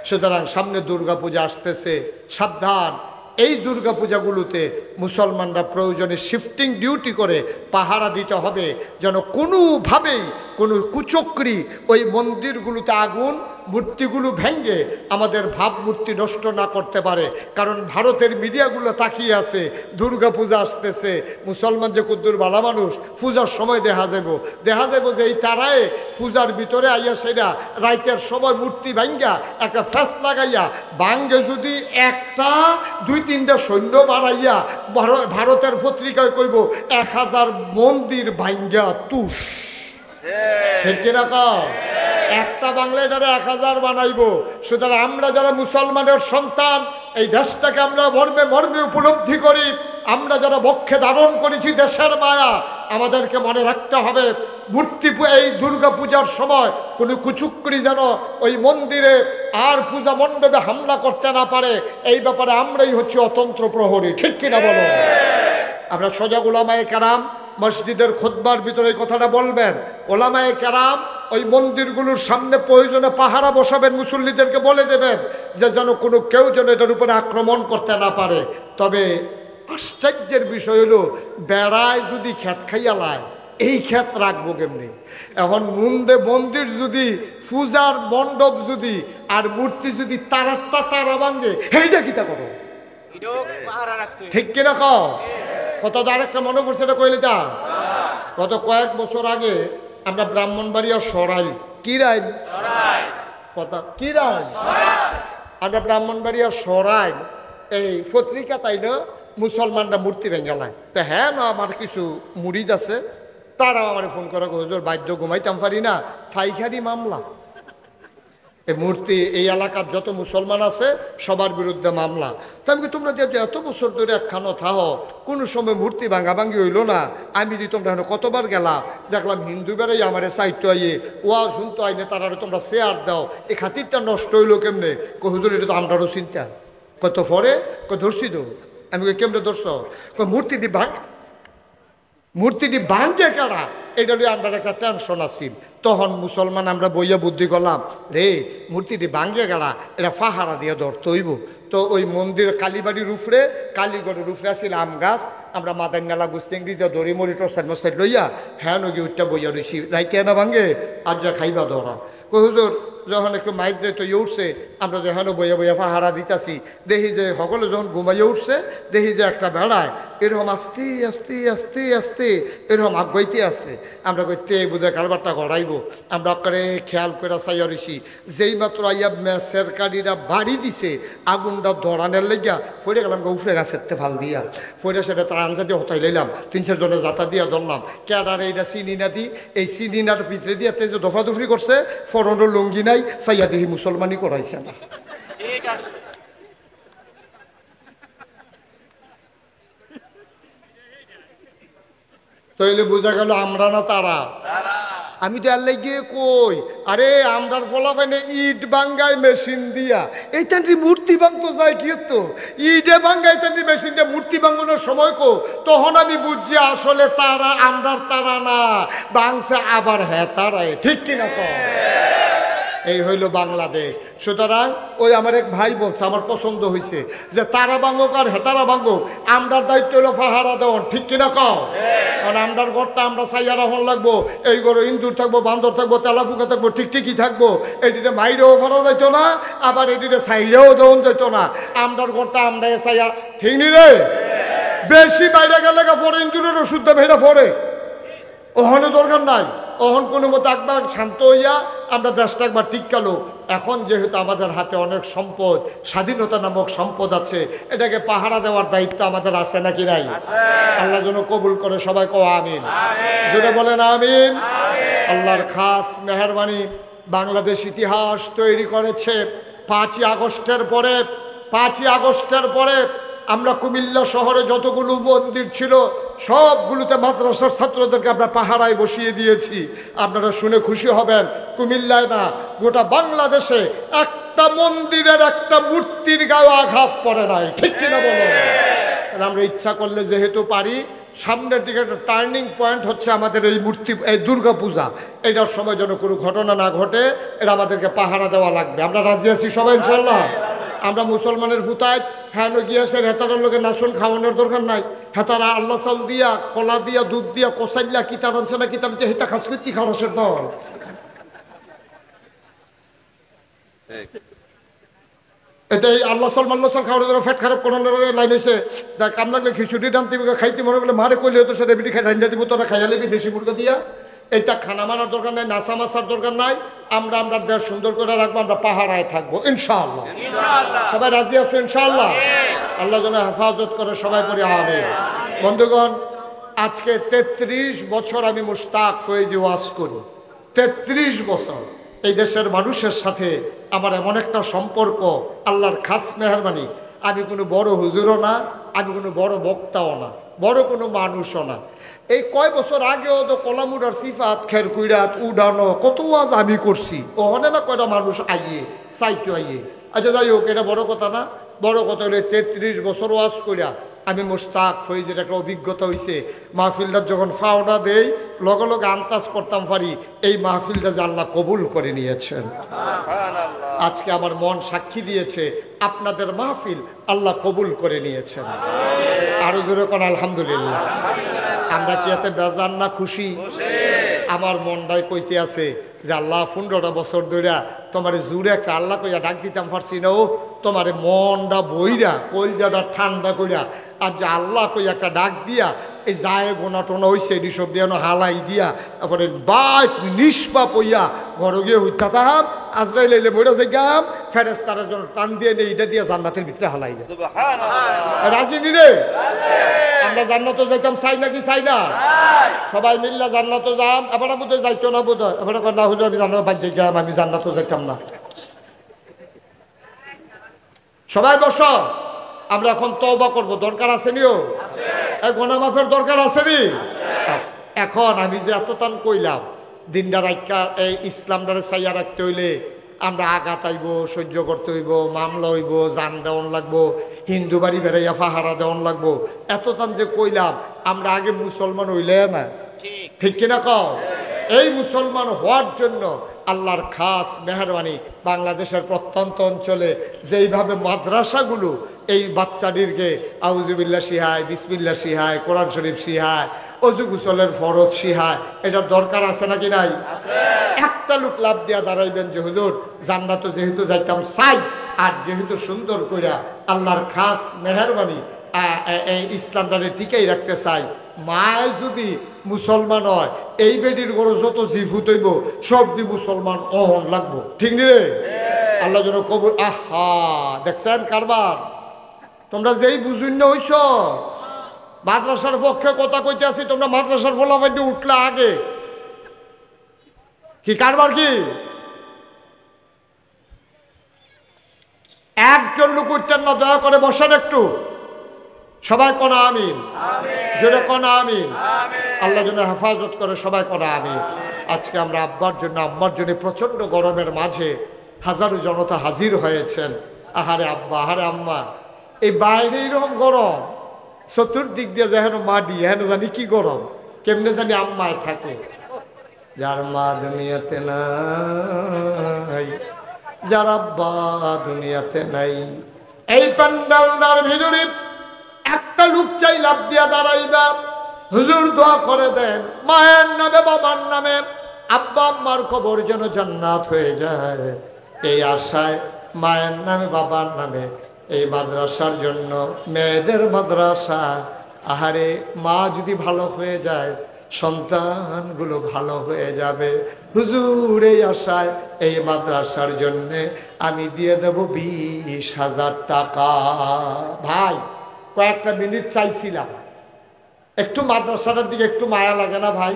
সুতরাং সামনে দুর্গাপূজা আসতেছে, সাবধান। এই দুর্গাপূজাগুলোতে মুসলমানরা প্রয়োজনে শিফটিং ডিউটি করে পাহারা দিতে হবে, যেন কোনোভাবেই কোনো কুচক্রী ওই মন্দিরগুলোতে আগুন, মূর্তিগুলো ভেঙে আমাদের ভাবমূর্তি নষ্ট না করতে পারে। কারণ ভারতের মিডিয়াগুলো তাকিয়ে আছে, দুর্গাপূজা আসতেছে, মুসলমান যে কুদ্দুর বালা মানুষ, পূজার সময় দেখা যাব যে এই তারায় পূজার ভিতরে আইয়া সেটা রাইতের সময় মূর্তি ভাঙ্গা একটা ফ্যাস লাগাইয়া ভাঙ্গে যদি একটা 2-3টা সৈন্য বাড়াইয়া ভারতের পত্রিকায় কইব 1000 মন্দির ভাঙ্গা তুষ। ঠিক কিনা কও? একটা বাংলায় এটারে 1000 বানাইব। সুতরাং আমরা যারা মুসলমানের সন্তান, এই দেশটাকে আমরা মর্মে মর্মে উপলব্ধি করি, আমরা যারা বক্ষে ধারণ করেছি দেশের মায়া, আমাদেরকে মনে রাখতে হবে মূর্তি এই দুর্গা পূজার সময় কোনো কুচুক্রি যেন ওই মন্দিরে আর পূজা মণ্ডপে হামলা করতে না পারে। এই ব্যাপারে আমরাই হচ্ছে অতন্ত্র প্রহরী। ঠিক কিনা বলো? আমরা সজাগ ওলামায়ে কেরাম মসজিদের খুতবার ভিতরে এই কথাটা বলবেন। ওলামায়ে কেরাম ওই মন্দিরগুলোর সামনে প্রয়োজনে পাহারা বসাবেন, মুসল্লিদেরকে বলে দেবেন যে যেন কোনো কেউ যেন এটার উপরে আক্রমণ করতে না পারে। তবে আশ্চর্যের বিষয় হলো, বেড়ায় যদি ক্ষেত খাইয়া লায়, এই ক্ষেত রাখবো কেমনি? এখন মন্দির যদি, পূজার মণ্ডপ যদি আর মূর্তি যদি তারা ভাঙ্গে, এইটা কিতা করো? ঠিক কিনা কও? কত আরেকটা মনে পড়ছে, এটা কইলে যা। গত কয়েক বছর আগে আমরা ব্রাহ্মণবাড়িয়া সরাই আমরা ব্রাহ্মণবাড়িয়া সরাই এই পত্রিকা তাই না মুসলমানরা মূর্তি ভেঙ্গালায়। তা হ্যাঁ না, আমার কিছু মুরিদ আছে, তারাও আমার ফোন করে হুজুর বাদ্য ঘুমাইতাম পারি না, ফাইখারি মামলা। এই মূর্তি এই এলাকার যত মুসলমান আছে সবার বিরুদ্ধে মামলা। তো আমি তোমরা যে এত বছর ধরে একখানো থাহ, কোনো সময় মূর্তি ভাঙ্গাভাঙ্গি হইল না, আমি দি তোমরা কতবার গেলাম, দেখলাম হিন্দু বেড়াই আমার সাইটে আইয়ে ওয়া শুনতো আইনে তারা তোমরা শেয়ার দাও, এই খাতিরটা নষ্ট হইলো কেমনে? হুজুর এটা তো আমরারও চিন্তা। কত পরে ধরছি তো আমি কেমনে ধরছ? মূর্তিটি ভাঙ্গে কারা, এটা নিয়ে আমরা একটা টেনশন আছি। তখন মুসলমান আমরা বইয়া বুদ্ধি করলাম, রে মূর্তিটি ভাঙ্গে কারা, এটা পাহারা দিয়ে ধরতে হইব। তো ওই মন্দির কালীবাড়ির উপরে, কালীগড়ের উপরে আসছিল আম গাছ, আমরা মাদার নালা গুস্তেঙ্গি দিয়ে দড়ি মরি টসার মশাই লইয়া হ্যাঁ নগি উঠটা বইয়া রইছি, রাইতে না ভাঙ্গে আর যা খাইবা ধরা। হুজুর যখন একটু মাইক দিয়ে তো উঠছে, আমরা যখন বইয়া বইয়া পাহারা দিতেছি, দেখি যে সকলে যখন ঘুমাইয়া উঠছে, দেখি যে একটা বেড়ায় এরকম আস্তে আস্তে আস্তে আস্তে এরকম আগাইতে আছে। আমরা কইতে বোধহয় কারবারটা গড়াইব, আমরা করে খেয়াল করে চাইয়া রইছি। যেই মাত্র আইয়া ম্যাচের কাড়িরা বাড়ি দিছে আগুনটা ধরানের লেগিয়া ফইরে গেলাম উফরে গাছের ফাল দিয়া, ফইরে সেটা তার আঞ্জা দিয়ে হতাই লইলাম, 3-4 জনের যাতা দিয়া ধরলাম। ক্যাডার এইটা চিনি না দি, এই চিনি নার ভিতরে দিয়ে যে দফাদফরি করছে, ফরনের লুঙ্গি নাই, চাইয়া দেখি মুসলমানই করাইছে না। ঠিক আছে, তাইলে বোঝা গেল আমরা না তারা। আমি তো আর গিয়ে কই, আরে আমরার ফলাফাইনে ইট বাঙ্গাই মেশিন দিয়া এই তান্ত্রিক মূর্তি ভাঙতো যায় কি তো ইটে বাঙ্গাই তান্ত্রিক মেশিন দিয়ে মূর্তি ভাঙানোর সময় কো, তখন আমি বুঝছি আসলে তারা আমরার তারা না, বাংছে আবার হ্যাঁ তারাই। ঠিক কিনা তো? এই হইল বাংলাদেশ। সুতরাং ওই আমার এক ভাই বলছে, আমার পছন্দ হয়েছে যে তারা ভাঙুক আর হেতারা ভাঙুক, আমরার দায়িত্ব হলো পাহারা দেওয়ান। ঠিক কিনা কও? কারণ আমরার ঘরটা আমরা চাইয়া রাখুন লাগবো, এই ঘরে ইন্দুর থাকবো, বান্দর থাকবো, তেলাফুকা থাকবো, ঠিকই থাকবো। এটিতে মাইরেও ফেরা যাইতো না, আবার এটিতে চাইলেও দেওয়া যেত না। আমরার ঘরটা আমরা চাইয়া, ঠিক নি রে? বেশি বাইরে গেলে পরে ইন্দুরের ওষুধ দেবে, এটা পরে ওখানে দরকার নাই। ওখান কোনো মতো একবার শান্ত হইয়া আমরা দেশটা একবার টিকালো। এখন যেহেতু আমাদের হাতে অনেক সম্পদ, স্বাধীনতা নামক সম্পদ আছে, এটাকে পাহারা দেওয়ার দায়িত্ব আমাদের আছে নাকি নাই? আল্লাহ যেন কবুল করে, সবাই কও আমিন। যেটা বলেন আমিন। আল্লাহর খাস মেহরবানি, বাংলাদেশ ইতিহাস তৈরি করেছে 5ই আগস্টের পরে আমরা কুমিল্লা শহরে যতগুলো মন্দির ছিল সবগুলোতে মাদ্রাসার ছাত্রদেরকে আমরা পাহারায় বসিয়ে দিয়েছি। আপনারা শুনে খুশি হবেন, কুমিল্লায় না গোটা বাংলাদেশে একটা মন্দিরের একটা মূর্তির গায়ে আঘাত পড়ে নাই। ঠিক কিনা বলো? আমরা ইচ্ছা করলে যেহেতু পারি, সামনের দিকে একটা টার্নিং পয়েন্ট হচ্ছে আমাদের এই মূর্তি, এই দুর্গা পূজা। এটার সময় যেন কোনো ঘটনা না ঘটে, এটা আমাদেরকে পাহারা দেওয়া লাগবে। আমরা রাজি আছি সবাই ইনশাল্লাহ। আমরা মুসলমানের ফুতায় হ্যাঁ গিয়েছে, হেতারার লোকে নাচন খাওয়ানোর দরকার নাই। হেতারা আল্লাহ চাউল দিয়া, কলা দিয়া, দুধ দিয়া, কষাইলা কিতাব আনছে না কিতাব আনছে, হেতা খাস করতে খাওয়ানোর দল। এতে আল্লাহ সাল মাল্লা সাল খাওয়ার জন্য ফ্যাট খারাপ করানোর লাইন হয়েছে। যা কাম লাগলে খিচুড়ি টানতে খাইতে মনে করলে মারে কইলে হতো, সেটা বিটি খাই রান্না দিব, তোরা খাইয়া লেবি দেশি মুরগা দিয়া। এইটা খানা মারার দরকার নাই, নাচা মাছার দরকার নাই। আমরা আমরা দেশ সুন্দর করে রাখবো, আমরা পাহাড়ায় থাকবো ইনশাআল্লাহ। সবাই রাজি আছো ইনশাআল্লাহ? আল্লাহ যেন হেফাজত করে, সবাই করে আমিন। বন্ধুগণ, আজকে 33 বছর আমি মুশতাক ফয়েজি ওয়াজ করি। 33 বছর এই দেশের মানুষের সাথে আমার এমন একটা সম্পর্ক, আল্লাহর খাস মেহরবানি। আমি কোনো বড় হুজুরও না, আমি কোনো বড় বক্তাও না, বড় কোনো মানুষও না। এই কয় বছর আগেও তো কলামুডার সিফাত খের কুইরাত উডানো কত ওয়াজ আমি করছি। ওখানে না কয়টা মানুষ আইয়ে চাইতে আইয়ে। আচ্ছা যাই হোক, এটা বড় কথা না। বড় কথা হলে 33 বছর ওয়াজ করিয়া আমি মুশতাক ফয়েজের একটা অভিজ্ঞতা হয়েছে। মাহফিলটার যখন ফাওনা দেই, লগে লগে আন্দাজ করতাম পারি এই মাহফিলটা যে আল্লাহ কবুল করে নিয়েছেন। আজকে আমার মন সাক্ষী দিয়েছে, আপনাদের মাহফিল আল্লাহ কবুল করে নিয়েছেন। আরো জোরে কোন আলহামদুলিল্লাহ। আমরা কি এতে বেজান না খুশি? আমার মনটাই কইতে আছে যে আল্লাহ 15টা বছর ধরে তোমার জুড়ে একটা আল্লাহ কইয়া ডাক দিতাম পারছি না। ও তোমার মনটা বইরা কলজাটা ঠান্ডা কইরা আর যে আল্লাহ কই একটা ডাক দিয়া এই যায় গোনা টোনা হইছে এটি সব দিয়ে হালাই দিয়া তারপরে বাইক নিষ্পাপ হইয়া ঘরে গিয়ে হইতা তাহাম আজরাইল এলে মরে যাই গাম ফেরেশতারা যেন টান দিয়ে নেই, এটা দিয়ে জান্নাতের ভিতরে হালাই দেয়। রাজি নি রে? আমরা জান্নাত যাইতাম চাই নাকি চাই না? সবাই মিল্লা জান্নাত যাম। এবার বোধ যাইতো না, বোধ হয় এবার না হুজুর আমি জান্নাত বাদ যাই গাম, আমি জান্নাত যাইতাম না। সবাই বস, আমরা এখন তওবা করব। দরকার আছে নিও? গোনা মাফের দরকার আছে নি? এখন আমি যে এতটান কইলাম, দিনটা রাখা এই ইসলামটারে চাইয়া রাখতে হইলে আমরা আঘাত আইব, সহ্য করতে হইব, মামলা হইব, জান দেওয়ান লাগবো, হিন্দু বাড়ি বেড়াইয়া পাহারা দেওয়ান লাগবো। এতটান যে কইলাম, আমরা আগে মুসলমান হইলে না, ঠিক কিনা কও? এই মুসলমান হওয়ার জন্য আল্লাহর খাস মেহরবানি। বাংলাদেশের প্রত্যন্ত অঞ্চলে যেইভাবে মাদ্রাসাগুলো এই বাচ্চাটিরকে আউযুবিল্লাহ শিহায়, বিসমিল্লাহ শিহায়, কোরআন শরীফ শিহায়, অজু গুসলের ফরজ শিহায়, এটার দরকার আছে নাকি নাই? একটা লোক লাভ দিয়া দাঁড়াইবেন যে হুজুর জান্নাত যেহেতু যাইতাম চাই, আর যেহেতু সুন্দর কইরা আল্লাহর খাস মেহরবানি এই ইসলামটারে টিকাই রাখতে চাই। মায় যদি মুসলমান হয়, এই বেটির গরো যত জিফুত হইব সব দি মুসলমান অহন লাগবো, ঠিক নি রে? আল্লাহ যেন কবুল। আহা দেখছেন কারবার? তোমরা যেই বুঝুন না হইছ, মাদ্রাসার পক্ষে কথা কইতে আছি, তোমরা মাদ্রাসার ফলাফল দিয়ে উঠলা আগে। কি কারবার? কি একজন লোক উঠতেন না? দয়া করে বসেন একটু, সবাই কোনা আমিন, জোরে কোনা আমিন। আল্লাহ যেন হেফাজত করে, সবাই কোনা আমিন। আজকে আমরা আব্বার জন্য আম্মার জন্য প্রচন্ড গরমের মাঝে হাজারো জনতা হাজির হয়েছেন। আহারে আব্বা, আহারে আম্মা, এই বাইরে এরকম গরম, চতুর্দিক দিয়ে যেন মাটি, হেন জানি কি গরম, কেমনে জানি আম্মায় থাকে। যার মা দুনিয়াতে নাই, যার আব্বা দুনিয়াতে নাই, এই প্যান্ডালটার ভিতরে একটা লোক চাই লাভ দিয়া দাঁড়াইবা, হুজুর দোয়া করে দেন মায়ের নামে, বাবার নামে, আব্বা আম্মার কবর যেন জান্নাত হয়ে যায়। এই আশায় মায়ের নামে, বাবার নামে এই মাদ্রাসার জন্য, মেয়েদের মাদ্রাসা। আহারে মা যদি ভালো হয়ে যায়, সন্তানগুলো ভালো হয়ে যাবে। হুজুর এই আশায় এই মাদ্রাসার জন্যে আমি দিয়ে দেব 20,000 টাকা। ভাই কয়েকটা মিনিট চাইছিলাম, একটু মাদ্রাসাটার দিকে একটু মায়া লাগে না ভাই?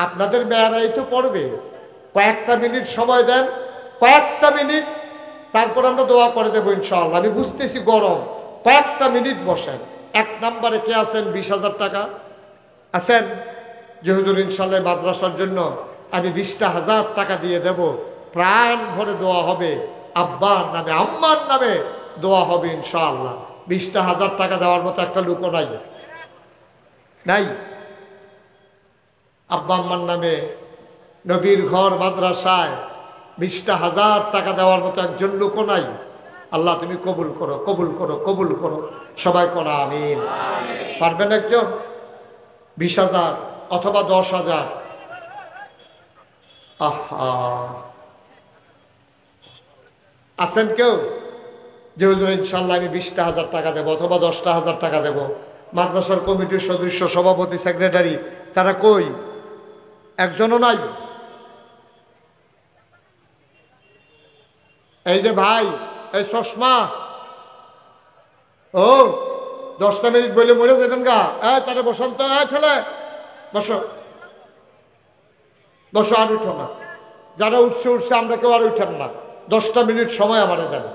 আপনাদের মেয়েরাই তো পড়বে, কয়েকটা মিনিট সময় দেন, কয়েকটা মিনিট, তারপর আমরা দোয়া করে দেবো ইনশাআল্লাহ। আমি বুঝতেছি গরম, কয়েকটা মিনিট বসেন। 1 নম্বরে কে আছেন 20,000 টাকা আছেন? যে হুজুর ইনশাআল্লাহ মাদ্রাসার জন্য আমি 20,000 টাকা দিয়ে দেব, প্রাণ ভরে দোয়া হবে, আব্বার নামে আম্মার নামে দোয়া হবে ইনশাআল্লাহ। 20,000 টাকা দেওয়ার মতো একটা লোকও নাই। নাই? আব্বা আম্মার নামে নবীর ঘর মাদ্রাসায় 20,000 টাকা দেওয়ার মতো একজন লোকও নাই। আল্লাহ তুমি কবুল করো, কবুল করো, কবুল করো, সবাই কোন আমিন। পারবেন একজন 20,000 অথবা 10,000? আহা, আছেন কেউ যে হুজুর ইনশাল্লাহ আমি 20,000 টাকা দেবো অথবা 10,000 টাকা দেবো? মাদ্রাসার কমিটির সদস্য, সভাপতি, সেক্রেটারি তারা কই? একজনও নাই। এই যে ভাই, এই চশমা, ও 10টা মিনিট বলে মরে যাবেন গা। তারা বসন্ত, ছেলে বসো, বসো, আর উঠো না। যারা উঠছে উঠছে, আমরা কেউ আর উঠেন না। 10টা মিনিট সময় আমারে দেন।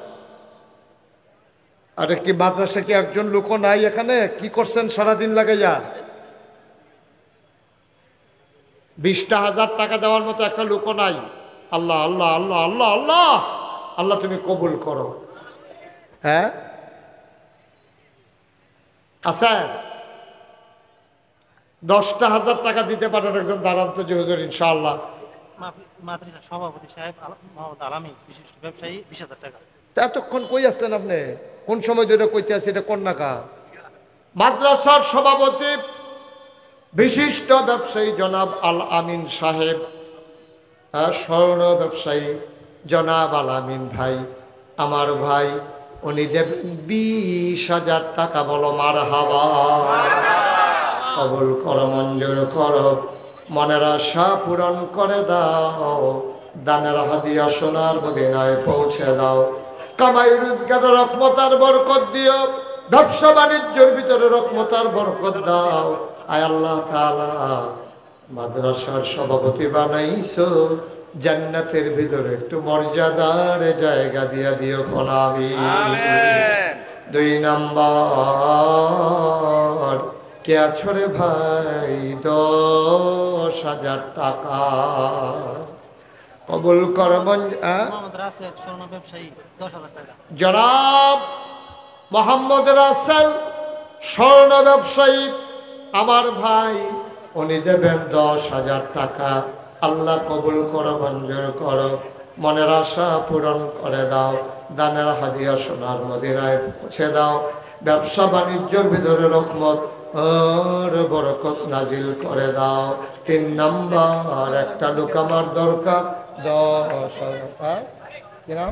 আরে কি মাদ্রাসা কি একজন লোকও নাই এখানে? কি করছেন সারাদিন লাগাইয়া? 20,000 টাকা দেওয়ার মতো একটা লোকও নাই। আল্লাহ আল্লাহ আল্লাহ আল্লাহ আল্লাহ, আল্লাহ তুমি কবুল করো। হ্যাঁ আচ্ছা, 10,000 টাকা দিতে পারেন একজন? দাঁড়ান তো যে হুজুর ইনশাআল্লাহ। মাদ্রাসা সভাপতি সাহেব মোহাম্মদ আলামী, বিশিষ্ট ব্যবসায়ী, 20,000 টাকা। এতক্ষণ কই আসলেন আপনি? কোন সময় ধরে কইতে আছে? এটা কোন নাকা? মাদ্রাসার সভাপতি বিশিষ্ট ব্যবসায়ী জনাব আল আমিন সাহেব, স্বর্ণ ব্যবসায়ী জনাব আল আমিন ভাই, আমার ভাই, উনি দেবেন 20,000 টাকা। বলো মারহাবা। কবুল করো, মঞ্জুর করো, মনের আশা পূরণ করে দাও, দানের হাদিয়া সোনার মদিনায় পৌঁছে দাও। কামাই রোজগারের রহমতার বরকত দিও, ব্যবসা বাণিজ্যের ভিতরে রহমতার বরকত দাও। আয় আল্লাহ তাআলা, মাদ্রাসার সভাপতি বানাইছো, জান্নাতের ভিতরে একটু মর্যাদার জায়গা দিয়া দিও কোন আমিন। 2 নাম্বার, কে আছো রে ভাই? 10,000 টাকা কবুল কর। মোহাম্মদ রাসেল, স্বর্ণ ব্যবসায়ী, 10,000 টাকা। জনাব মোহাম্মদ রাসেল, স্বর্ণ ব্যবসায়ী, আমার ভাই, উনি দেবেন 10,000 টাকা। আল্লাহ কবুল করো, মঞ্জুর করো, মনের আশা পূরণ করে দাও, দানের হাদিয়া সোনার মদিনায় পৌঁছে দাও, ব্যবসা বাণিজ্যের ভিতরে রহমত আর বরকত নাজিল করে দাও। 3 নাম্বার, একটা লোক আমার দরকার, 10,000। কি নাম?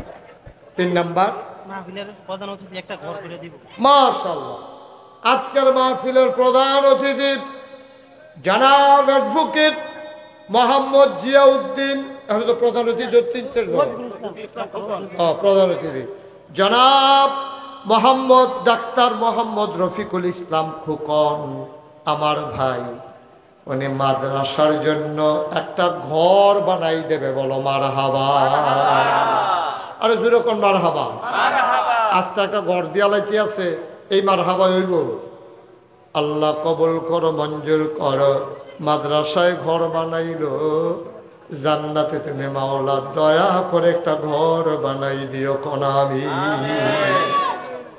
3 নাম্বার, মাহফিলের প্রধান অতিথি একটা ঘর করে দিব। মাশাআল্লাহ। আজকের মাহফিলের প্রধান অতিথি জনাব অ্যাডভোকেট মোহাম্মদ জিয়াউদ্দিন। এখন তো প্রধান অতিথি 3-4 জন। প্রধান অতিথি জনাব মোহাম্মদ ডাক্তার মোহাম্মদ রফিকুল ইসলাম খোকন, আমার ভাই, উনি মাদ্রাসার জন্য একটা ঘর বানাই দেবে। বলো মারহাবা। আরে যেরকম মারহাবা, আজকে একটা ঘর দিয়া লাইতে আছে, এই মারহাবা হইব। আল্লাহ কবুল করো, মঞ্জুর করো, মাদ্রাসায় ঘর বানাইলো, জান্নাতে তুমি মাওলা দয়া করে একটা ঘর বানাই দিও কোন আমিন।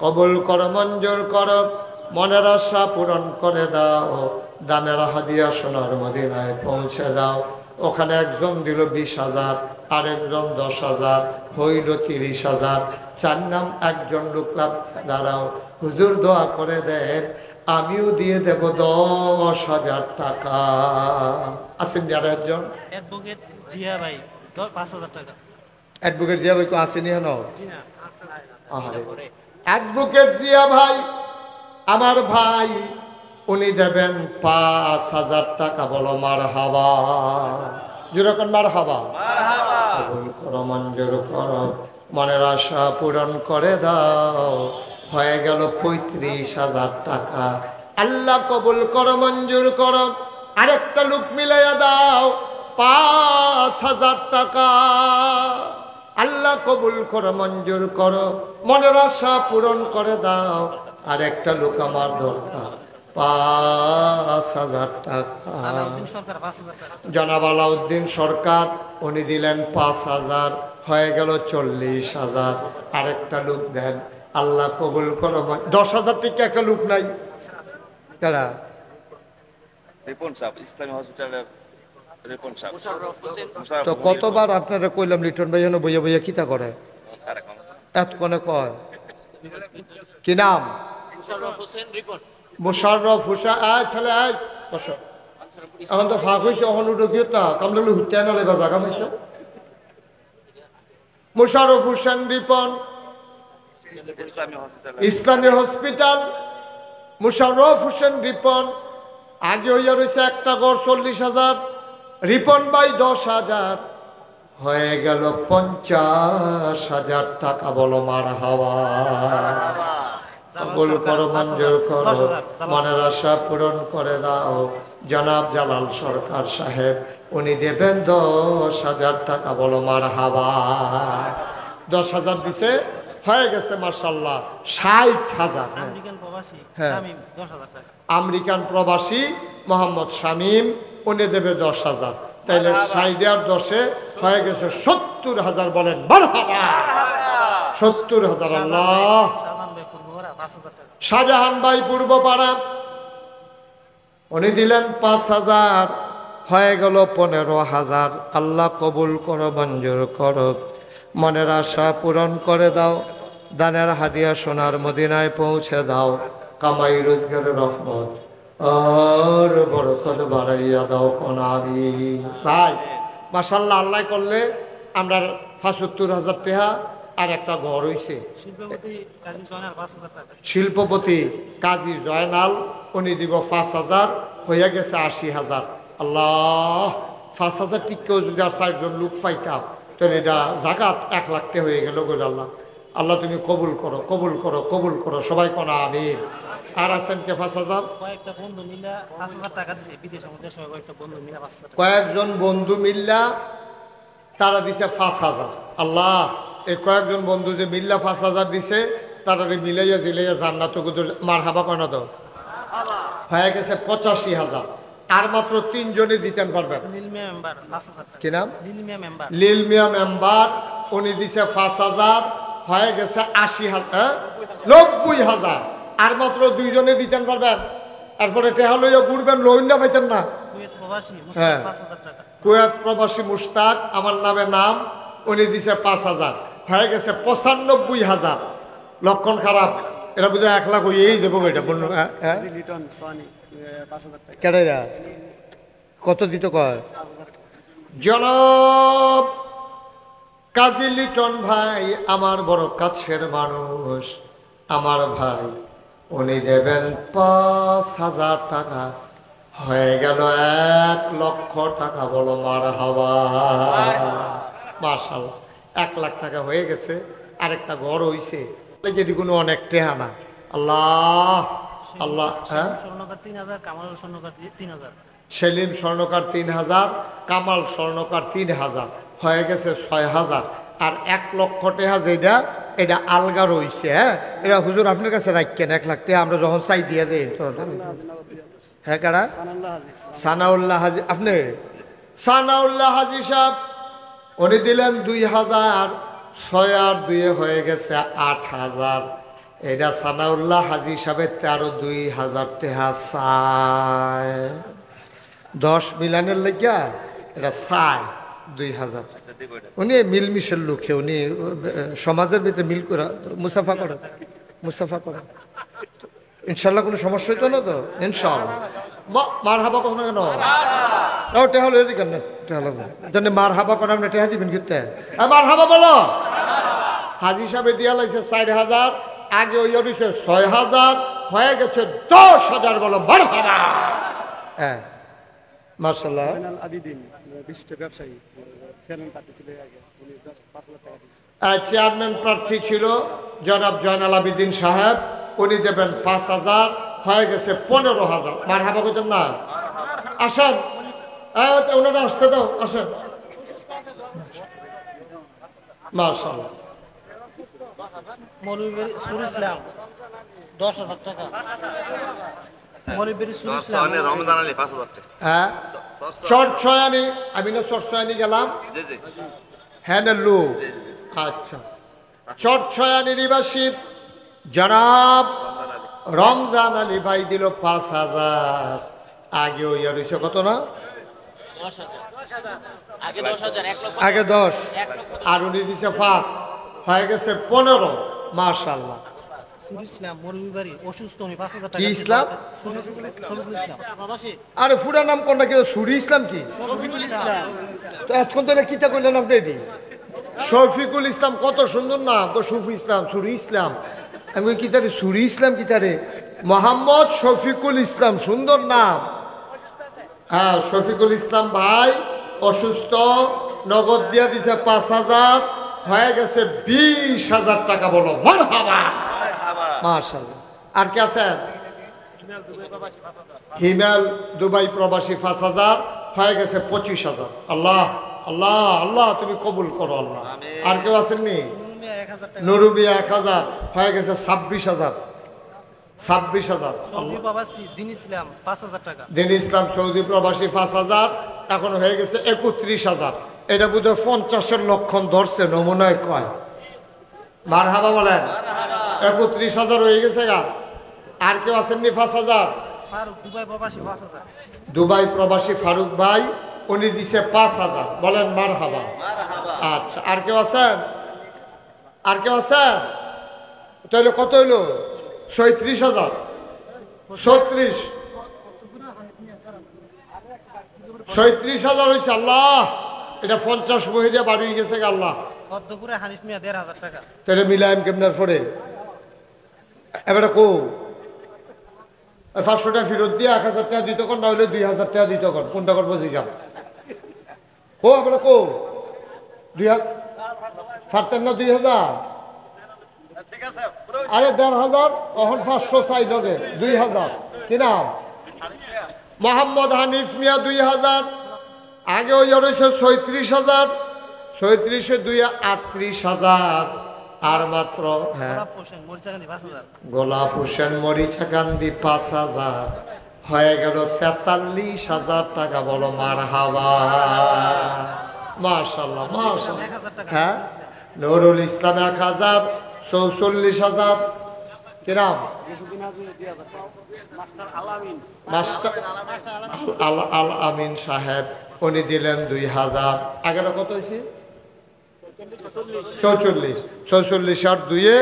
কবুল করো, মঞ্জুর করো, মনের আশা পূরণ করে দাও, দানের হাদিয়া সোনার মদিনায় পৌঁছে দাও। ওখানে একজন দিল 20,000, আরেকজন 10,000, হইল 30,000। 4 নাম একজন লোকলাম। দাঁড়াও, হুজুর দোয়া করে দেন, আমিও দিয়ে দেব 10,000 টাকা। আসেন আরেকজন অ্যাডভোকেট জিয়া ভাই, 5,000 টাকা। অ্যাডভোকেট জিয়া ভাই আসেনি হেন? অ্যাডভোকেট জিয়া ভাই, আমার ভাই, উনি দেবেন 5,000 টাকা। বলো মারহাবা। যেরকম মারহাবা। কবুল করো, মঞ্জুর করো, মনের আশা পূরণ করে দাও। হয়ে গেল 35,000 টাকা। আল্লাহ কবুল করো, মঞ্জুর করো, আরেকটা লোক মিলাইয়া দাও, 5,000 টাকা। আল্লাহ কবুল করো, মঞ্জুর করো, মনের আশা পূরণ করে দাও। আর একটা লোক আমার দরকার, 5,000 টাকা। জনাব আলাউদ্দিন সরকার, উনি দিলেন 5,000, হয়ে গেল 40,000। আরেকটা লোক দেন। আল্লাহ কবুল করো। 10,000 টাকা একটা লোক নাই? কারা? রিপন সাহেব ইসলামী হসপিটালের রিপন সাহেব মুশাররফ তো কতবার আপনারা কইলাম লিটন ভাই যেন বইয়া বইয়া কিতা করে কারেক্ট এতক্ষণে কয় কি নাম মুশাররফ হোসেন রিপন। মোশাররফ হোসেন আয় ছেলে আয় বসো এখন তো ফাঁক হয়েছে এখন উঠো কি তা কামলে হুতে নালে বা জায়গা পাইছো মোশাররফ হোসেন রিপন ইসলামী হসপিটাল ইসলামী হসপিটাল মোশাররফ হোসেন রিপন আগে হইয়া রয়েছে একটা গড় 40,000 রিপন বাই 10,000 হয়ে গেল 50,000 টাকা বলো মার হাওয়া কবুল করো মঞ্জুর করো মনের আশা পূরণ করে দাও জনাব জালাল সরকার সাহেব উনি দেবেন 10,000 টাকা বলো মার হাওয়া 10,000 দিছে হয়ে গেছে মাশাআল্লাহ 60,000 আমেরিকান প্রবাসী হ্যাঁ। শামীম 10,000 টাকা। আমেরিকান প্রবাসী মোহাম্মদ শামীম উনি দেবে 10,000 তাইলে 60 আর 10 হয়ে গেছে 70,000 বলেন মারহাবা 70,000 আল্লাহ শাহজাহান ভাই পূর্বপাড়া 5,000 টাকা। শাহজাহান ভাই পূর্বপাড়া উনি দিলেন 5,000 হয়ে গেল 15,000 আল্লাহ কবুল করো মঞ্জুর করো মনের আশা পূরণ করে দাও দানের হাদিয়া সোনার মদিনায় পৌঁছে দাও কামাই রোজগারের রহমত আর বরকত বাড়াইয়া দাও কোন আমি ভাই মাশাআল্লাহ আল্লাহ করলে আমরা 75,000 টাকা আর একটা ঘর হইছে শিল্পপতি কাজী জয়নাল 5,000 টাকা। শিল্পপতি কাজী জয়নাল উনি দিব 5,000 হইয়া গেছে 80,000 আল্লাহ 5,000 টিকেও যদি আর 4জন লোক পাইতাম তাহলে এটা জাকাত 1 লাখ টাকা হয়ে গেল গো আল্লাহ আল্লাহ তুমি কবুল করো কবুল করো কবুল করো সবাই কোনা আমিন আর আছেন কে 5,000 কয়েকটা বন্ধু মিলা 5,000 টাকা দিছে বিদেশের মধ্যে সবাই কয়েকটা বন্ধু মিলা 5,000 টাকা। কয়েকজন বন্ধু মিল্লা তারা দিছে 5,000 আল্লাহ এই কয়েকজন বন্ধু যে মিল্লা 5,000 দিছে তারা মিলাইয়া জিলাইয়া জান্নাত মার হাবা কয়না দাও হয়ে গেছে 85,000 আর মাত্র 3 জনই দিতেন পারবেন নীলমিয়া মেম্বার 5,000 টাকা। কি নাম নীলমিয়া মেম্বার লিল মিয়া মেম্বার উনি দিছে 5,000 হয়ে গেছে 80,000 90,000 আর মাত্র 2 জনে দিতেন পারবেন তারপরে টেহা লইয়া ঘুরবেন লোন না পাইতেন না কুয়েত প্রবাসী হ্যাঁ। মুস্তাফা 5,000 টাকা। কুয়েত প্রবাসী মুশতাক আমার নামে নাম উনি দিছে 5,000 হয়ে গেছে 95,000 লক্ষণ খারাপ এটা বুঝে 1 লাখ হইয়েই যাবো এটা বললো লিটন সোয়ানি 5,000 টাকা। কেডাইরা কত দিত কয় জনাব কাজী লিটন ভাই আমার বড় কাছের মানুষ আমার ভাই উনি দেবেন 5,000 টাকা হয়ে গেল 1 লক্ষ টাকা বলো মার হাওয়া মাশাআল্লাহ 1 লাখ টাকা হয়ে গেছে আরেকটা ঘর হইছে যেটি কোনো অনেক টেহা না আল্লাহ আল্লাহ হ্যাঁ স্বর্ণকার 3,000 কামাল স্বর্ণকার 3,000 সেলিম স্বর্ণকার 3,000 কামাল স্বর্ণকার 3,000 হয়ে গেছে 6,000 আর 1 লক্ষ টাকা যেটা এটা আলগা রইছে হ্যাঁ এটা হুজুর আপনার কাছে রাখেন 1 লাখ টাকা আমরা যখন চাই দিয়ে দেই তো হ্যাঁ কারা সানাল্লাহ হাজি সানাউল্লাহ হাজি আপনি সানাউল্লাহ হাজি সাহেব উনি দিলেন 2,000 6 আর 2 হয়ে গেছে 8,000 এটা সানাউল্লাহ হাজি সাহেবের 2,000 টাকা চায় 10 মিলানের লাগিয়া এটা চায় 2,000 উনি মিলমিশের লোকে উনি সমাজের ভিতরে মিল করে মুসাফা করেন মুসাফা করেন ইনশাল্লাহ কোনো সমস্যা হইতো না তো ইনশাল্লাহ মার হাবা কখনো কেন নাও টেহা লয়ে দিকেন না টেহা লাগবে জন্য মার হাবা করেন আপনি টেহা দিবেন কিন্তু মার হাবা বলো হাজি সাহেবে দিয়া লাগছে 4,000 আগে ওই দিছে 6,000 হয়ে গেছে 10,000 বলো মার হাবা হ্যাঁ মাশাআল্লাহ জয়নাল আবিদিন বিশিষ্ট ব্যবসায়ী চেয়ারম্যান প্রার্থী ছিল আগে উনি 5,000 টাকা দিলেন। চেয়ারম্যান প্রার্থী ছিল জনাব জয়নাল আবিদিন সাহেব উনি দেবেন 5,000 হয়ে গেছে 15,000 মার হাবা করতেন না আসেন ওনারা আসতে দাও আসেন মাশাআল্লাহ মৌলভী সুর ইসলাম 10,000 টাকা। মৌলভী সুর ইসলাম রমজান আলী 5,000 টাকা হ্যাঁ চরছয়ানি আমি না চরছয়ানি গেলাম জি জি হ্যাঁ না লো আচ্ছা চরছয়ানি নিবাসী জনাব রমজান আলী ভাই দিল 5,000 আগে ওই আর হইছে কত না 10,000 আগে 10,000 1 লক্ষ আগে 10 1 লক্ষ আর উনি দিছে 5 হয়ে গেছে 15 মাশাআল্লাহ। সুর ইসলাম মরুবাড়ি অসুস্থ উনি 5,000 টাকা কি ইসলাম? শরীফুল ইসলাম প্রবাসী আরে পুরা নাম কোনটা কি সুরি ইসলাম কি? শরীফুল ইসলাম তো এতক্ষণ ধরে কিতা কইলেন আপনি এটি? শফিকুল ইসলাম কত সুন্দর নাম তো, সুফি ইসলাম সুরি ইসলাম। আমি কই কিতারে সুরি ইসলাম কিতারে? মোহাম্মদ শফিকুল ইসলাম, সুন্দর নাম। হ্যাঁ শফিকুল ইসলাম ভাই অসুস্থ, নগদ দিয়া দিছে 5,000 হয়ে গেছে 20,000 টাকা। বলো মারহাবা মাশাআল্লাহ। আর কে আছেন? হিমেল দুবাই প্রবাসী 5,000 হয়ে গেছে 25,000। আল্লাহ আল্লাহ আল্লাহ তুমি কবুল করো আল্লাহ। আর কেউ আসেননি? নুরমিয়া 1,000 টাকা নুরুবিয়া 1,000 হয়ে গেছে 26,000। 26,000। সৌদি প্রবাসী দিন ইসলাম 5,000 টাকা দিন ইসলাম সৌদি প্রবাসী 5,000 এখন হয়ে গেছে 31,000। এটা বোধহয় 50-এর লক্ষণ ধরছে নমুনায় কয়। মারহাবা বলেন। 31,000 হয়ে গেছে গা। আর কেউ আসেননি 5,000? ফারুক দুবাই প্রবাসী 5,000 দুবাই প্রবাসী ফারুক ভাই উনি দিছে 5,000। বলেন মারহাবা। আচ্ছা আর কেউ আছেন? আর কেউ আছেন? তাহলে কত হইলো? 36,000। 36,000 হয়েছে। আল্লাহ এটা 50 মহিলা বাড়ি গেছে গা আল্লাহ। পদ্মপুরে হানিফ মিয়া 1,500 টাকা তাহলে মিলাইম কেমনার পরে এবারে কো 500 টাকা ফেরত দিয়ে 1,000 টাকা দিত কর, না হলে 2,000 টাকা দিত কর। কোনটা করবো জিগা কো এবারে কো 2,000 ছাড়তেন না 2,000? আরে 1,500 এখন 500 চাই লগে 2,000। কি নাম? মোহাম্মদ হানিফ মিয়া 2,000। আগে ওই রয়েছে 36,000। 36-এ 2 38,000। আর মাত্র হ্যাঁ গোলাপ হোসেন মরিচাকান্দি 5,000 গোলাপ হোসেন মরিচাকান্দি 5,000 হয়ে গেল 43,000 টাকা। বলো মারহাবা মাশাআল্লাহ মাশাআল্লাহ। 1,000 টাকা হ্যাঁ নুরুল ইসলাম 1,000 44,000। কি নাম? মাস্টার আল আমিন সাহেব উনি দিলেন 2,000। আগেটা কত হয়েছে? 44। 44 আর 2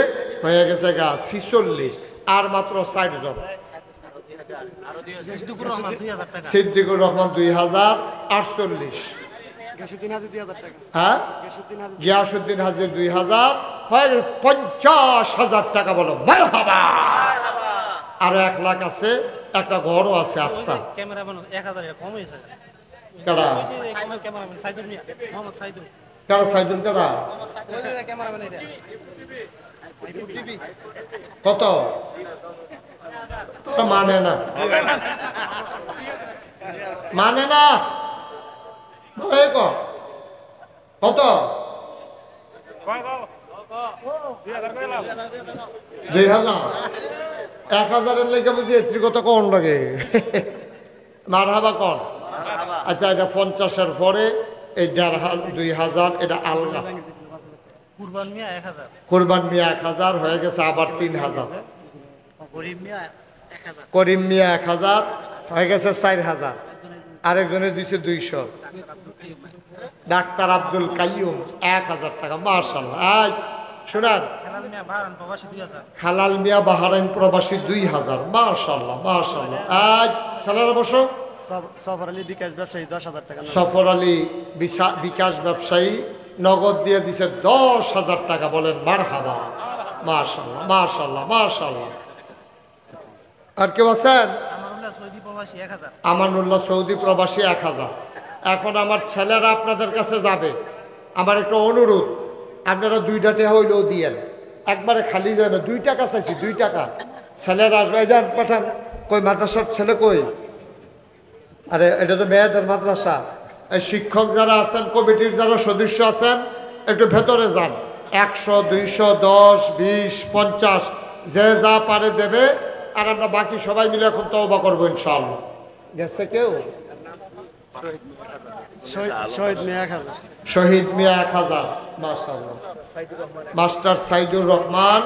হয়ে গেছে গা 46। আর মাত্র 60 জন। সিদ্দিকুর রহমান 2,000 টাকা সিদ্দিকুর রহমান 2,048। হ্যাঁ গিয়াসুদ্দিন হাজির 2,000 হয়ে গেল 50,000 টাকা। বলো মারহাবা। আরো 1 লাখ আছে, একটা ঘরও আছে আস্থা। ক্যামেরাম্যান 1,000 এটা কম হয়েছে কারা ওই যে ক্যামেরাম্যান সাইদুল মিয়া মোহাম্মদ সাইদুল কারা সাইদুল কারা ওই যে ক্যামেরাম্যান এটা কত? তোরা মানে না মানে না বলে কো কত? 2,000। 1,000-এর লেগে বুঝি এত্রি কত কম লাগে। মারহাবা কন। আচ্ছা এটা 50-এর পরে এই 2,000 এটা আলগা। কুরবান মিয়া 1,000 কোরবান মিয়া 1,000 হয়ে গেছে আবার 3,000। গরিব মিয়া 1,000 করিম মিয়া 1,000 হয়ে গেছে 4,000। আরেকজনের দিছে 200। ডাক্তার আব্দুল কাইয়ুম 1,000 টাকা। মাশাআল্লাহ। আয় শুনান হেলাল মিয়া বাহারান প্রবাসী 2,000 হালাল মিয়া বাহারাইন প্রবাসী 2,000। মাশাআল্লাহ মাশাআল্লাহ। আজ ছেলেরা বসো। সফর আলী বিকাশ ব্যবসায়ী 10,000 টাকা। সফর আলী বিকাশ ব্যবসায়ী নগদ দিয়ে দিছে 10,000 টাকা। বলেন মারহাবা মাশাআল্লাহ মাশাআল্লাহ মাশাআল্লাহ। আর কেউ আছেন? আমানুল্লাহ সৌদি প্রবাসী 1,000 আমানুল্লাহ সৌদি প্রবাসী 1,000। এখন আমার ছেলেরা আপনাদের কাছে যাবে, আমার একটা অনুরোধ, আপনারা 2টা টাকা হইলেও দিয়েন। একবারে খালি যায় না। 2 টাকা চাইছি, 2 টাকা। ছেলেরা আসবে যান পাঠান। কই মাদ্রাসার ছেলে কই? আরে এটা তো মেয়েদের মাদ্রাসা। এই শিক্ষক যারা আছেন, কমিটির যারা সদস্য আছেন, একটু ভেতরে যান। 100 200 10 20 50 যে যা পারে দেবে। আর আমরা বাকি সবাই মিলে এখন তওবা করবো ইনশাআল্লাহ। গেছে কেউ? শহীদ মিয়া 1,000। শহীদ মিয়া 1,000। মাশাআল্লাহ। মাস্টার সাইদুর রহমান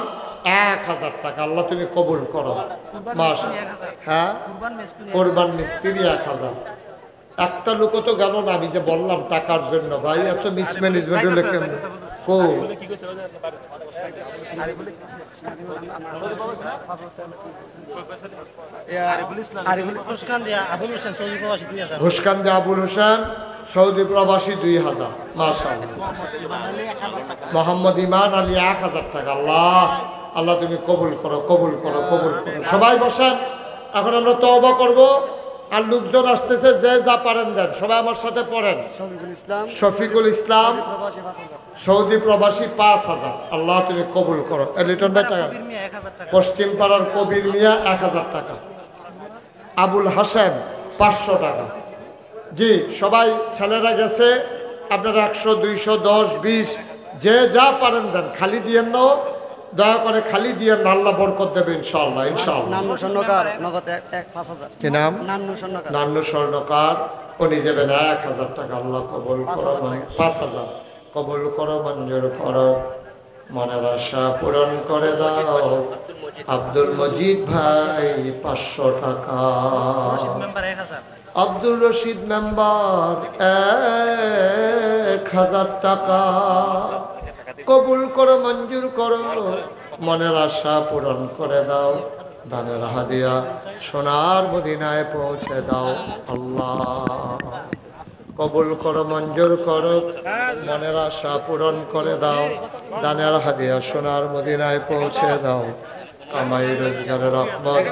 1000 টাকা। আল্লাহ তুমি কবুল করো। মাস হ্যাঁ, কুরবান মিস্তুনি কোরবান মিস্ত্রি 1000। একটা লোক তো গেল না, আমি যে বললাম টাকার জন্য। ভাই এত মিসম্যানেজমেন্ট হলে কেমন? কো ফুসকান দিয়া আবুল হোসেন সৌদি প্রবাসী 2000 ঘুষকান্দে আবুল হোসেন সৌদি প্রবাসী 2000। মাশাআল্লাহ। মোহাম্মদ ইমান আলী 1000 টাকা। আল্লাহ আল্লাহ তুমি কবুল করো, কবুল করো, কবুল করো। সবাই বসেন, এখন আমরা তওবা করব। আর লোকজন আসতেছে, যে যা পারেন দেন। সবাই আমার সাথে পড়েন। শফিকুল ইসলাম, শফিকুল ইসলাম প্রবাসী 5,000। সৌদি প্রবাসী 5000। আল্লাহ তুমি কবুল করো। লিটন ভাই টাকা। কবির মিয়া 1000 টাকা পশ্চিম পাড়ার কবির মিয়া 1000 টাকা। আবুল হাসেম 500 টাকা। জি, সবাই ছেলেরা গেছে। আপনারা 100, 200, 10, 20 যে যা পারেন দেন। খালি দিয়েন না, দয়া করে খালি দিয়েন না। আল্লাহ বরকত দেবে ইনশাআল্লাহ, ইনশাআল্লাহ। নান্নু স্বর্ণকার নগদ 5,000। কি নাম? নান্নু স্বর্ণকার। নান্নু স্বর্ণকার, উনি দেবেন 1000 টাকা। আল্লাহ কবুল করো। 5000 কবুল করো, মঞ্জুর করো, মনের আশা পূরণ করে দাও। আব্দুল মজিদ ভাই 500 টাকা। রশিদ মেম্বার 1000 আব্দুল রশিদ মেম্বার 1000 টাকা। কবুল করো, মঞ্জুর করো, মনের আশা পূরণ করে দাও। দানের হাদিয়া সোনার মদিনায় পৌঁছে দাও। আল্লাহ কবুল করো, মঞ্জুর করো, মনের আশা পূরণ করে দাও। দানের হাদিয়া সোনার মদিনায় পৌঁছে দাও। কামাই রোজগারের রহমত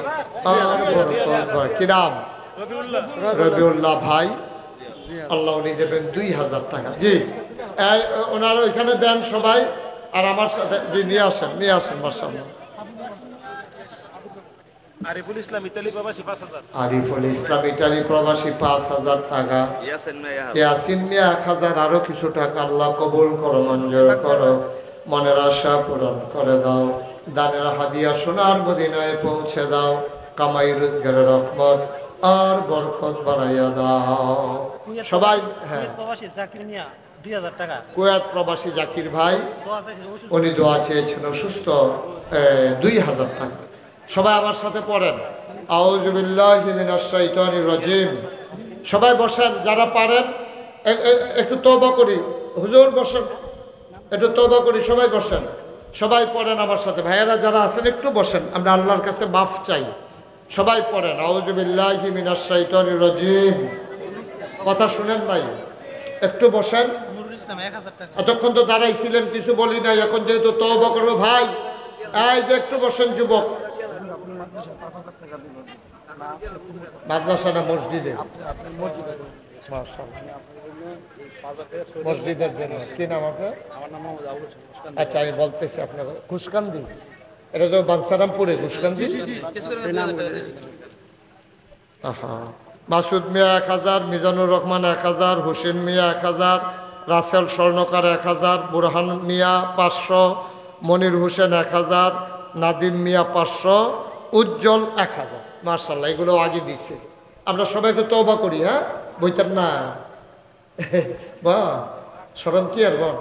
আর বরকত। কি নাম? রবিউল্লাহ ভাই। আল্লাহ উনি দেবেন 2000 টাকা। জি, ওনারা ওইখানে দেন সবাই। আর আমার সাথে জি নিয়ে আসেন, নিয়ে আসেন। মাশাআল্লাহ। আরিফুল ইসলাম ইতালি প্রবাসী 5,000। আরিফুল ইসলাম ইটালি প্রবাসী 5000 টাকা। ইয়াসিন মিয়া ইয়াসিন মিয়া 1000। আরো কিছু টাকা। আল্লাহ কবুল করো, মঞ্জুর করো, মনের আশা পূরণ করে দাও। দানের হাদিয়া সোনার মদিনায় পৌঁছে দাও। কামাই রোজগারের রহমত আর বরকত বাড়াইয়া দাও। সবাই হ্যাঁ। কুয়েত প্রবাসী জাকির মিয়া 2000 টাকা কুয়েত প্রবাসী জাকির ভাই, দোয়া চাইছে অসুস্থ উনি দোয়া চেয়েছেন অসুস্থ। 2000 টাকা। সবাই আমার সাথে পড়েন। আউযু বিল্লাহি মিনাশ শাইতানির রাজিম। সবাই বসেন, যারা পারেন। একটু তওবা করি। হুজুর বসেন, একটু তওবা করি। সবাই বসেন, সবাই পড়েন আমার সাথে। ভাইয়েরা যারা আছেন একটু বসেন, আমরা আল্লাহর কাছে মাফ চাই। সবাই পড়েন। আউযু বিল্লাহি মিনাশ শাইতানির রাজিম। কথা শুনেন ভাই, একটু বসেন। নুরুল ইসলাম 1000 টাকা এতক্ষণ তো দাঁড়াইছিলেন, কিছু বলি নাই। এখন যেহেতু তওবা করবো ভাই, এই যে একটু বসেন যুবক। মাদ্রাসা না মসজিদে? মাশাআল্লাহ। মসজিদের জন্য। কি নাম আপনার? আচ্ছা, আমি বলতেছি আপনার ঘুষকান্দি। এটা তো বাঞ্ছারামপুরে ঘুষকান্দি। আহা। মাসুদ মিয়া 1000, মিজানুর রহমান 1000, হোসেন মিয়া 1000, রাসেল স্বর্ণকার 1000, বুরহান মিয়া 500, মনির হোসেন 1000, নাদিম মিয়া 500, উজ্জ্বল 1000। মার্শাল্লাহ, এগুলো আগে দিছে। আমরা সবাই একটু তওবা করি। হ্যাঁ, বইতাম না বা শরম কি আর বল।